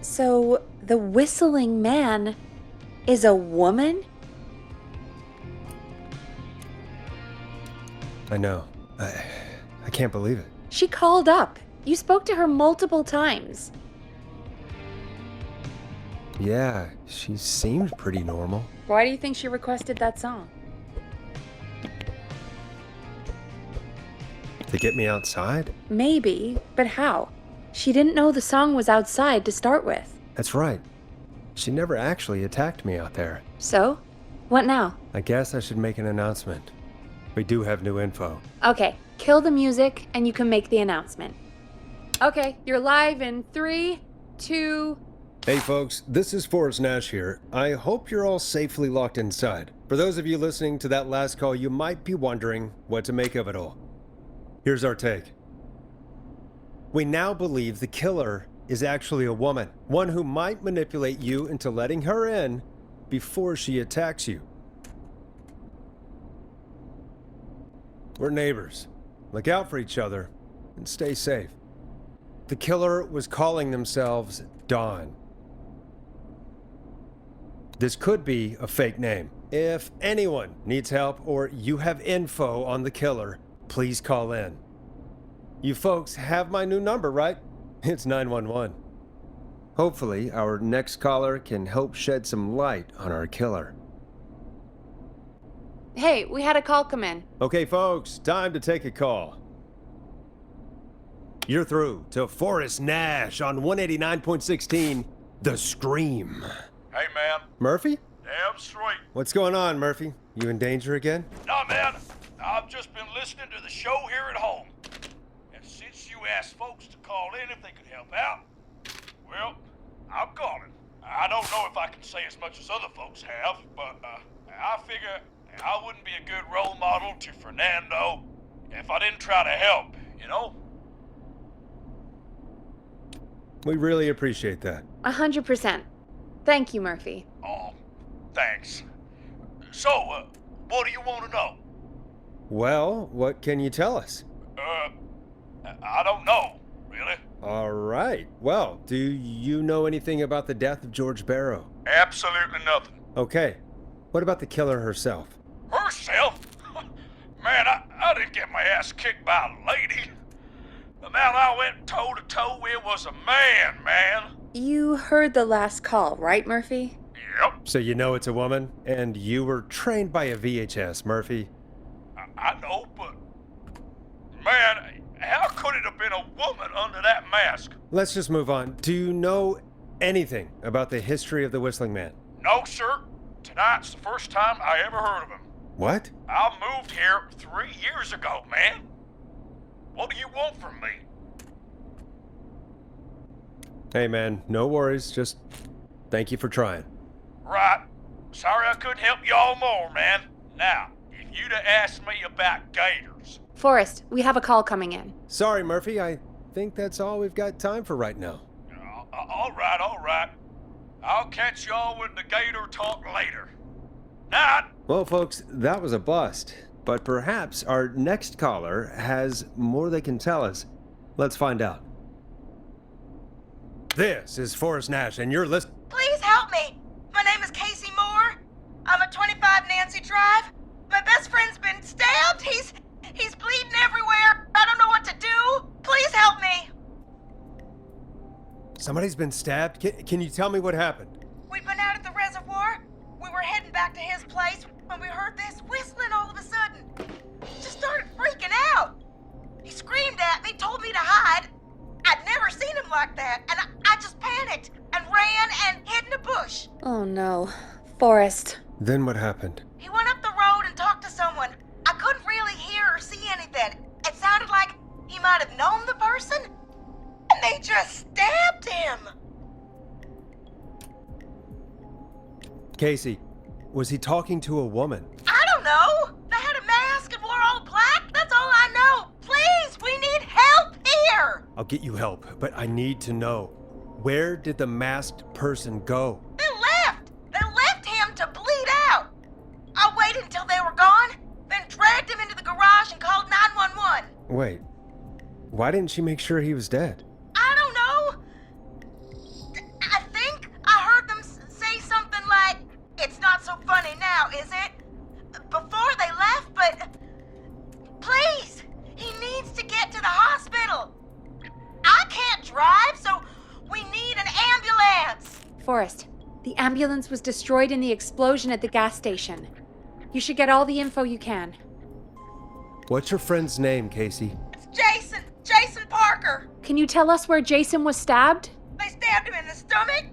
So, the whistling man is a woman? I know. I can't believe it. She called up. You spoke to her multiple times. Yeah, she seemed pretty normal. Why do you think she requested that song? To get me outside? Maybe, but how? She didn't know the song was outside to start with. That's right. She never actually attacked me out there. So? What now? I guess I should make an announcement. We do have new info. Okay, kill the music and you can make the announcement. Okay, you're live in 3, 2... Hey folks, this is Forrest Nash here. I hope you're all safely locked inside. For those of you listening to that last call, you might be wondering what to make of it all. Here's our take. We now believe the killer is actually a woman, one who might manipulate you into letting her in before she attacks you. We're neighbors. Look out for each other and stay safe. The killer was calling themselves Dawn. This could be a fake name. If anyone needs help or you have info on the killer, please call in. You folks have my new number, right? It's 911. Hopefully, our next caller can help shed some light on our killer. Hey, we had a call come in. Okay, folks, time to take a call. You're through to Forrest Nash on 189.16, The Scream. Hey, man. Murphy? Damn straight. What's going on, Murphy? You in danger again? Nah, man. I've just been listening to the show here at home. And since you asked folks to call in if they could help out, well, I'm calling. I don't know if I can say as much as other folks have, but I figure I wouldn't be a good role model to Fernando if I didn't try to help, you know? We really appreciate that. 100%. Thank you, Murphy. Oh, thanks. So, what do you want to know? Well, what can you tell us? I don't know, really. All right. Well, do you know anything about the death of George Barrow? Absolutely nothing. Okay. What about the killer herself? Herself? Man, I didn't get my ass kicked by a lady. The man I went toe-to-toe with was a man. You heard the last call, right, Murphy? Yep, So you know it's a woman, and you were trained by a VHS, Murphy. I know, but... Man, how could it have been a woman under that mask? Let's just move on. Do you know anything about the history of the Whistling Man? No, sir. Tonight's the first time I ever heard of him. What? I moved here 3 years ago, man. What do you want from me? Hey, man, no worries. Just thank you for trying. Right. Sorry I couldn't help y'all more, man. Now, if you'd have asked me about gators... Forrest, we have a call coming in. Sorry, Murphy. I think that's all we've got time for right now. All right. I'll catch y'all with the gator talk later. Night. Well, folks, that was a bust. But perhaps our next caller has more they can tell us. Let's find out. This is Forrest Nash, and you're listening. Please help me. My name is Casey Moore. I'm at 25 Nancy Drive. My best friend's been stabbed. He's bleeding everywhere. I don't know what to do. Please help me. Somebody's been stabbed? Can you tell me what happened? We'd been out at the reservoir. We were heading back to his place when we heard this whistling all of a sudden. Just started freaking out. He screamed at me, told me to hide. I'd never seen him like that, and I just panicked and ran and hid in a bush. Oh no. Forrest. Then what happened? He went up the road and talked to someone. I couldn't really hear or see anything. It sounded like he might have known the person, and they just stabbed him. Casey, was he talking to a woman? I don't know. They had a mask and wore all black. That's all I know. Please, we need help here. I'll get you help, but I need to know. Where did the masked person go? They left. They left him to bleed out. I waited until they were gone, then dragged him into the garage and called 911. Wait, why didn't she make sure he was dead? I don't know. I is it? Before they left, but... Please! He needs to get to the hospital! I can't drive, so we need an ambulance! Forrest, the ambulance was destroyed in the explosion at the gas station. You should get all the info you can. What's your friend's name, Casey? It's Jason! Jason Parker! Can you tell us where Jason was stabbed? They stabbed him in the stomach,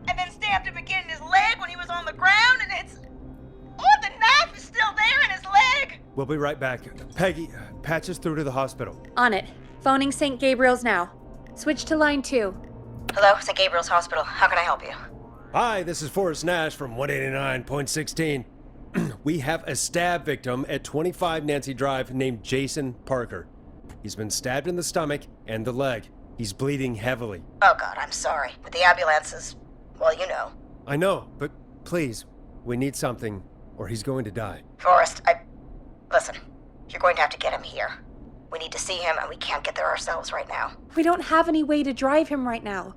and then stabbed him again in his leg when he was on the ground, and it's... Oh, the knife is still there in his leg! We'll be right back. Peggy, patch us through to the hospital. On it. Phoning St. Gabriel's now. Switch to line 2. Hello, St. Gabriel's Hospital. How can I help you? Hi, this is Forrest Nash from 189.16. We have a stab victim at 25 Nancy Drive named Jason Parker. He's been stabbed in the stomach and the leg. He's bleeding heavily. Oh God, I'm sorry. But the ambulance is... well, you know. I know, but please, we need something, or he's going to die. Forrest, Listen, you're going to have to get him here. We need to see him, and we can't get there ourselves right now. We don't have any way to drive him right now.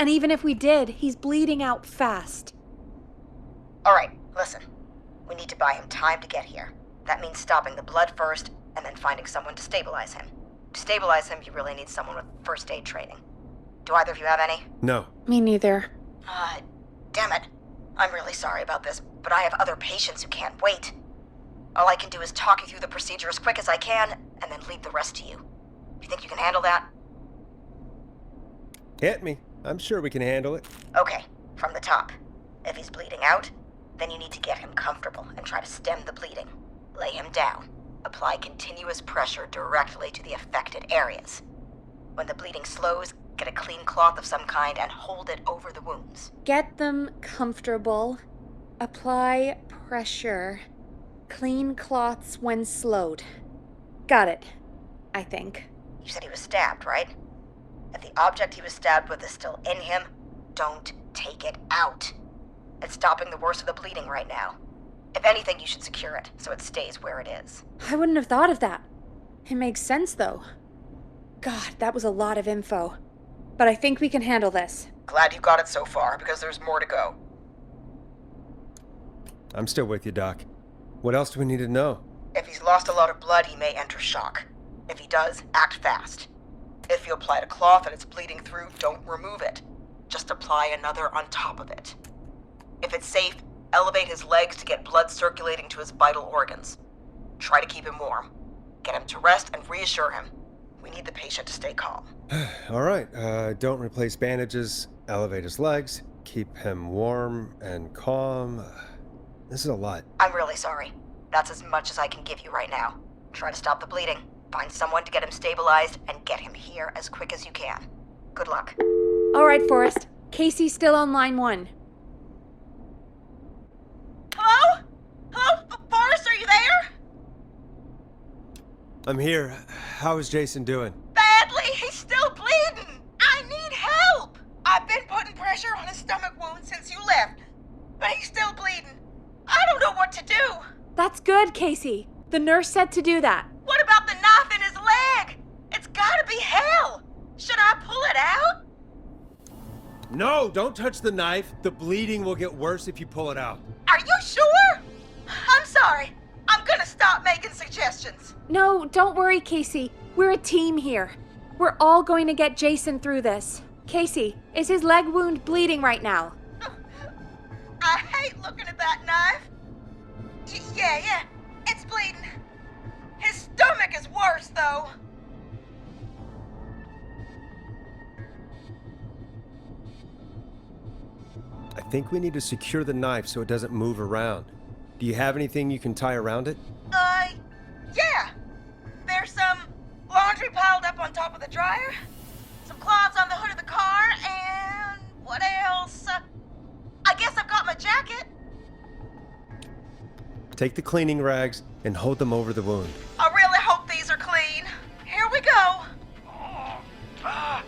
And even if we did, he's bleeding out fast. All right, listen. We need to buy him time to get here. That means stopping the blood first, and then finding someone to stabilize him. To stabilize him, you really need someone with first aid training. Do either of you have any? No. Me neither. Damn it. I'm really sorry about this, but I have other patients who can't wait. All I can do is talk you through the procedure as quick as I can, and then leave the rest to you. You think you can handle that? Hit me. I'm sure we can handle it. Okay, from the top. If he's bleeding out, then you need to get him comfortable and try to stem the bleeding. Lay him down. Apply continuous pressure directly to the affected areas. When the bleeding slows, get a clean cloth of some kind and hold it over the wounds. Get them comfortable. Apply pressure. Clean cloths when slowed. Got it. I think. You said he was stabbed, right? If the object he was stabbed with is still in him, don't take it out. It's stopping the worst of the bleeding right now. If anything, you should secure it so it stays where it is. I wouldn't have thought of that. It makes sense, though. God, that was a lot of info. But I think we can handle this. Glad you got it so far, because there's more to go. I'm still with you, Doc. What else do we need to know? If he's lost a lot of blood, he may enter shock. If he does, act fast. If you applied a cloth and it's bleeding through, don't remove it. Just apply another on top of it. If it's safe, elevate his legs to get blood circulating to his vital organs. Try to keep him warm. Get him to rest and reassure him. We need the patient to stay calm. All right, don't replace bandages, elevate his legs, keep him warm and calm. This is a lot. I'm really sorry. That's as much as I can give you right now. Try to stop the bleeding, find someone to get him stabilized, and get him here as quick as you can. Good luck. All right, Forrest. Casey's still on line 1. Hello? Hello? Forrest, are you there? I'm here. How is Jason doing? Badly. He's still bleeding. I need help. I've been putting pressure on his stomach wound since you left, but he's still bleeding. I don't know what to do. That's good, Casey. The nurse said to do that. What about the knife in his leg? It's gotta be hell. Should I pull it out? No, don't touch the knife. The bleeding will get worse if you pull it out. Are you sure? I'm sorry. I'm gonna stop making suggestions. No, don't worry, Casey. We're a team here. We're all going to get Jason through this. Casey, is his leg wound bleeding right now? I hate looking at that knife. Yeah, it's bleeding. His stomach is worse, though. I think we need to secure the knife so it doesn't move around. Do you have anything you can tie around it? Yeah. There's some laundry piled up on top of the dryer, some cloths on the hood of the car, and what else? I guess I've got my jacket. Take the cleaning rags and hold them over the wound. I really hope these are clean. Here we go. I'm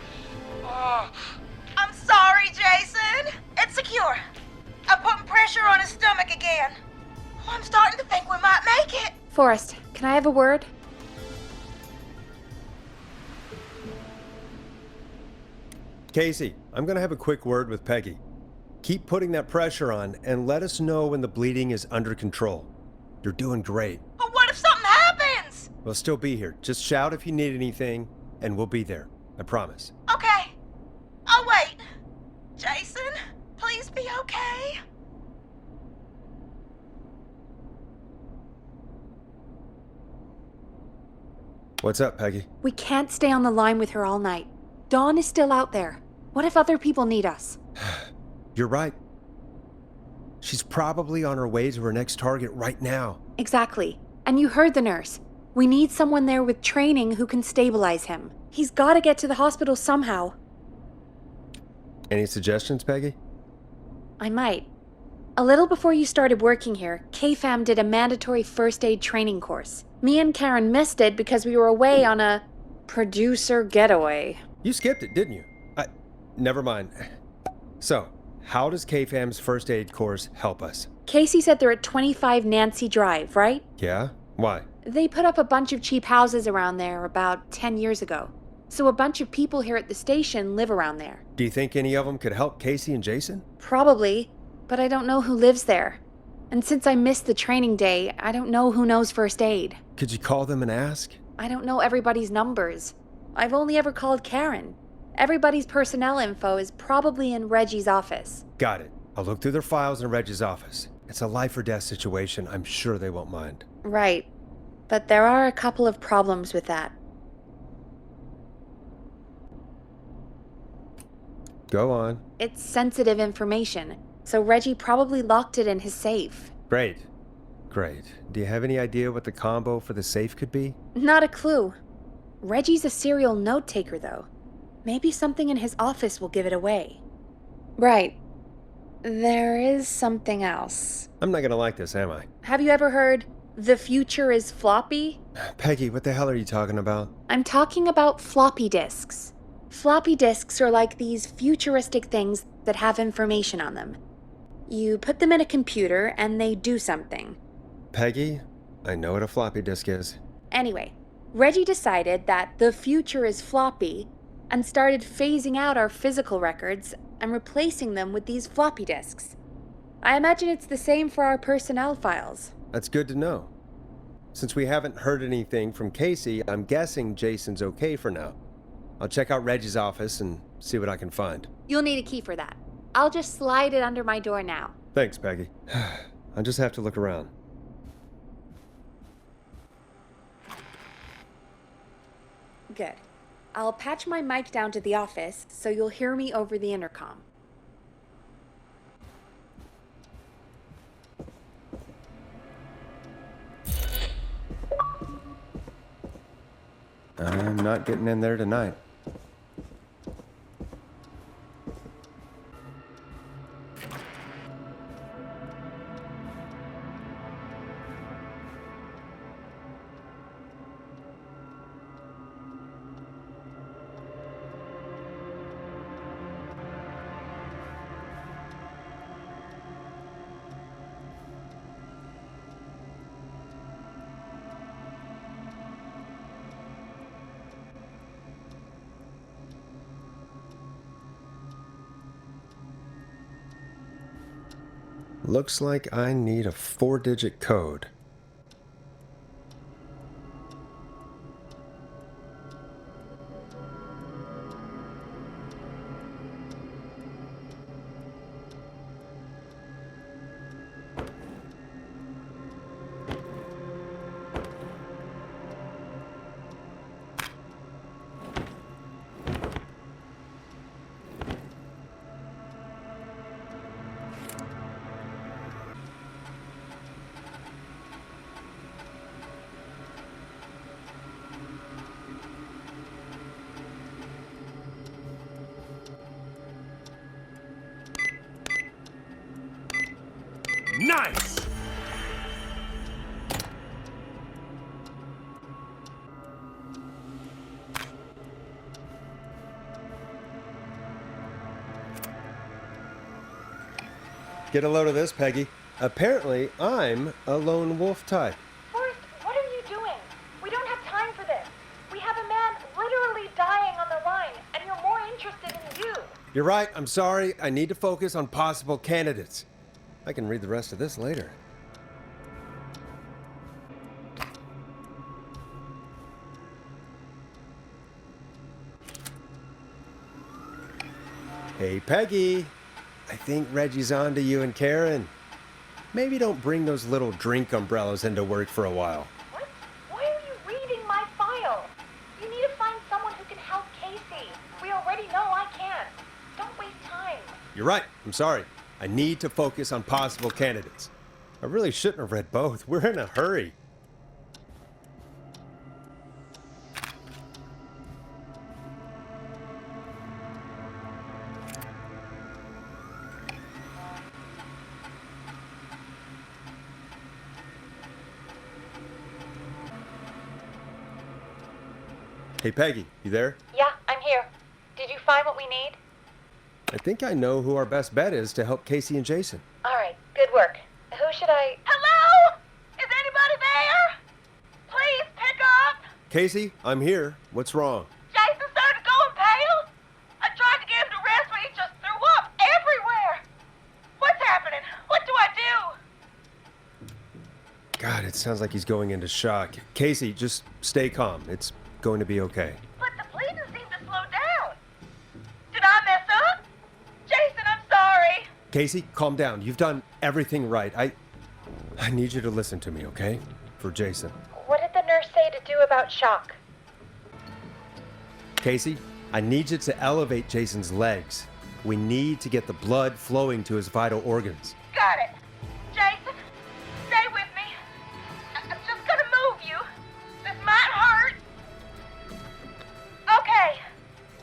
sorry, Jason. It's secure. I'm putting pressure on his stomach again. Oh, I'm starting to think we might make it. Forrest, can I have a word? Casey, I'm gonna have a quick word with Peggy. Keep putting that pressure on and let us know when the bleeding is under control. You're doing great. But what if something happens? We'll still be here. Just shout if you need anything, and we'll be there. I promise. Okay. I'll wait. Jason, please be okay. What's up, Peggy? We can't stay on the line with her all night. Dawn is still out there. What if other people need us? You're right. She's probably on her way to her next target right now. Exactly. And you heard the nurse. We need someone there with training who can stabilize him. He's got to get to the hospital somehow. Any suggestions, Peggy? I might. A little before you started working here, KFAM did a mandatory first aid training course. Me and Karen missed it because we were away on a producer getaway. You skipped it, didn't you? Never mind. So, how does KFAM's first aid course help us? Casey said they're at 25 Nancy Drive, right? Yeah? Why? They put up a bunch of cheap houses around there about 10 years ago. So a bunch of people here at the station live around there. Do you think any of them could help Casey and Jason? Probably, but I don't know who lives there. And since I missed the training day, I don't know who knows first aid. Could you call them and ask? I don't know everybody's numbers. I've only ever called Karen. Everybody's personnel info is probably in Reggie's office. Got it. I'll look through their files in Reggie's office. It's a life or death situation. I'm sure they won't mind. Right. But there are a couple of problems with that. Go on. It's sensitive information, so Reggie probably locked it in his safe. Great. Great. Do you have any idea what the combo for the safe could be? Not a clue. Reggie's a serial note-taker, though. Maybe something in his office will give it away. Right. There is something else. I'm not gonna like this, am I? Have you ever heard, the future is floppy? Peggy, what the hell are you talking about? I'm talking about floppy disks. Floppy disks are like these futuristic things that have information on them. You put them in a computer and they do something. Peggy, I know what a floppy disk is. Anyway, Reggie decided that the future is floppy and started phasing out our physical records and replacing them with these floppy disks. I imagine it's the same for our personnel files. That's good to know. Since we haven't heard anything from Casey, I'm guessing Jason's okay for now. I'll check out Reggie's office and see what I can find. You'll need a key for that. I'll just slide it under my door now. Thanks, Peggy. I'll just have to look around. Good. I'll patch my mic down to the office so you'll hear me over the intercom. I'm not getting in there tonight. Looks like I need a 4-digit code. Nice! Get a load of this, Peggy. Apparently, I'm a lone wolf type. Forrest, what are you doing? We don't have time for this. We have a man literally dying on the line, and you're more interested in you. You're right, I'm sorry. I need to focus on possible candidates. I can read the rest of this later. Hey, Peggy. I think Reggie's on to you and Karen. Maybe don't bring those little drink umbrellas into work for a while. What? Why are you reading my file? You need to find someone who can help Casey. We already know I can't. Don't waste time. You're right. I'm sorry. I need to focus on possible candidates. I really shouldn't have read both. We're in a hurry. Hey, Peggy, you there? Yeah, I'm here. Did you find what we need? I think I know who our best bet is to help Casey and Jason. All right, good work. Who should I... Hello? Is anybody there? Please pick up. Casey, I'm here. What's wrong? Jason started going pale. I tried to get him to rest, but he just threw up everywhere. What's happening? What do I do? God, it sounds like he's going into shock. Casey, just stay calm. It's going to be okay. But the bleeding seemed to slow down. Did I mess up? Jason, I'm sorry. Casey, calm down. You've done everything right. I need you to listen to me, okay? For Jason. What did the nurse say to do about shock? Casey, I need you to elevate Jason's legs. We need to get the blood flowing to his vital organs. Got it. Jason, stay with me. I'm just gonna move you. This might hurt. Okay.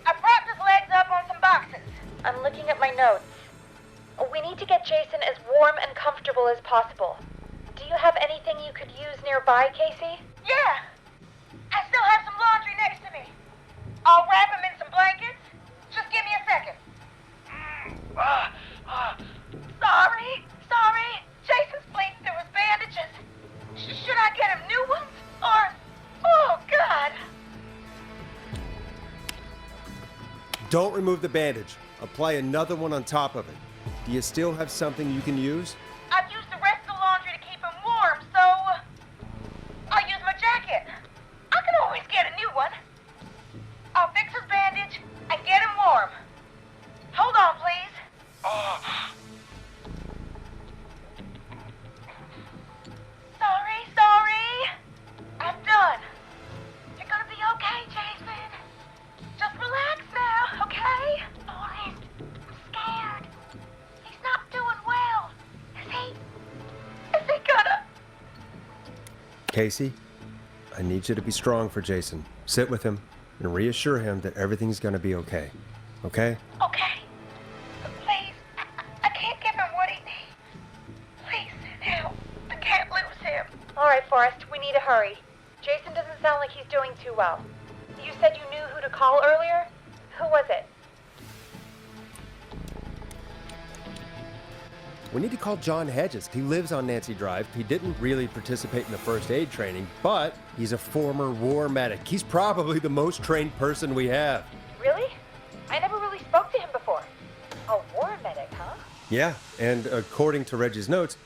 I propped his legs up on some boxes. I'm looking at my notes. We need to get Jason as warm and comfortable as possible. Do you have anything you could use nearby, Casey? Yeah. I still have some laundry next to me. I'll wrap him in some blankets. Just give me a second. Sorry. Jason's bleeding through his bandages. Should I get him new ones? Or... Oh, God. Don't remove the bandage. Apply another one on top of it. Do you still have something you can use? I've used the rest of the laundry to keep him warm, so... I'll use my jacket. I can always get a new one. I'll fix his bandage and get him warm. Hold on, please. Sorry. I'm done. You're gonna be okay, Jason. Just relax now, okay? Forrest, I'm scared. He's not doing well. Is he gonna... Casey, I need you to be strong for Jason. Sit with him and reassure him that everything's going to be okay. Okay? Okay. But please, I can't give him what he needs. Please, now. I can't lose him. All right, Forrest, we need to hurry. Jason doesn't sound like he's doing too well. You said you knew who to call earlier? Who was it? We need to call John Hedges. He lives on Nancy Drive. He didn't really participate in the first aid training, but he's a former war medic. He's probably the most trained person we have. Really? I never really spoke to him before. A war medic, huh? Yeah, and according to Reggie's notes,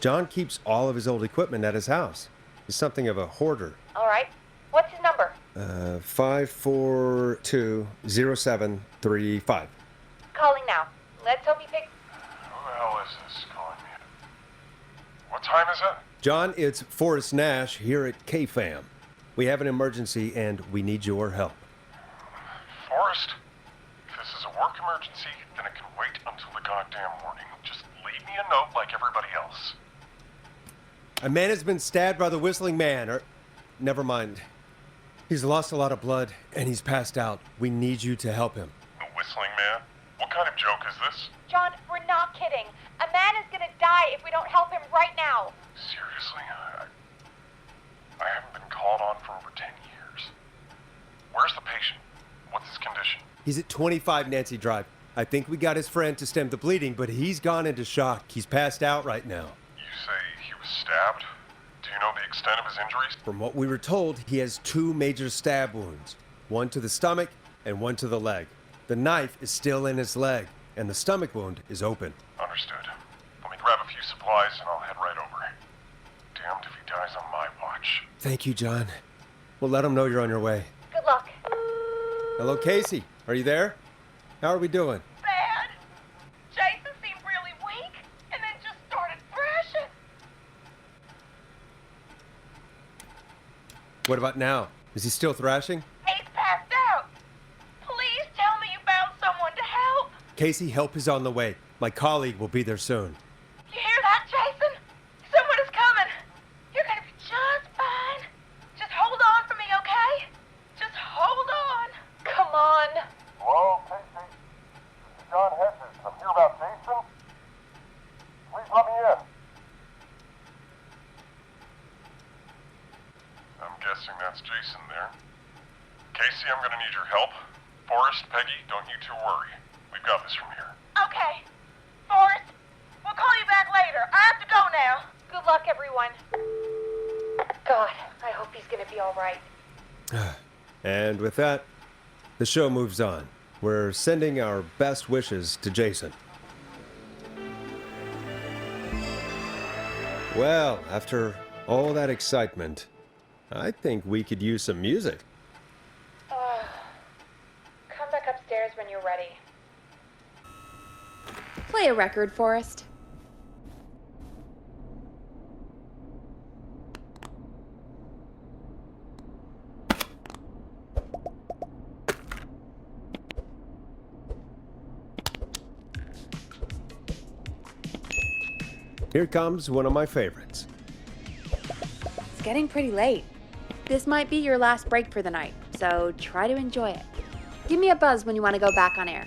John keeps all of his old equipment at his house. He's something of a hoarder. All right. What's his number? 5420735. Calling now. Let's hope he picks... Who the hell is this calling me? What time is it? John, it's Forrest Nash here at K-Fam. We have an emergency and we need your help. Forrest, if this is a work emergency, then it can wait until the goddamn morning. Just leave me a note like everybody else. A man has been stabbed by the Whistling Man, or... Never mind. He's lost a lot of blood and he's passed out. We need you to help him. The Whistling Man? What kind of joke is this? John, we're not kidding. A man is gonna die if we don't help him right now. Seriously, I haven't been called on for over 10 years. Where's the patient? What's his condition? He's at 25 Nancy Drive. I think we got his friend to stem the bleeding, but he's gone into shock. He's passed out right now. You say he was stabbed? Do you know the extent of his injuries? From what we were told, he has 2 major stab wounds. One to the stomach and one to the leg. The knife is still in his leg, and the stomach wound is open. Understood. Let me grab a few supplies and I'll head right over. Damned if he dies on my watch. Thank you, John. We'll let him know you're on your way. Good luck. Hello, Casey. Are you there? How are we doing? Bad. Jason seemed really weak and then just started thrashing. What about now? Is he still thrashing? He's passed out. Please tell me you found someone to help. Casey, help is on the way. My colleague will be there soon. You hear that, Jason? Someone is coming. You're gonna be just fine. Just hold on for me, okay? Just hold on. Come on. Hello, Casey. This is John Hedges. I'm here about Jason. Please let me in. I'm guessing that's Jason there. Casey, I'm gonna need your help. Forrest, Peggy, don't you two worry. We've got this from here. Okay. Forrest, we'll call you back later. I have to go now. Good luck, everyone. God, I hope he's gonna be all right. And with that, the show moves on. We're sending our best wishes to Jason. Well, after all that excitement, I think we could use some music. Come back upstairs when you're ready. Play a record, Forrest. Here comes one of my favorites. It's getting pretty late. This might be your last break for the night, so try to enjoy it. Give me a buzz when you want to go back on air.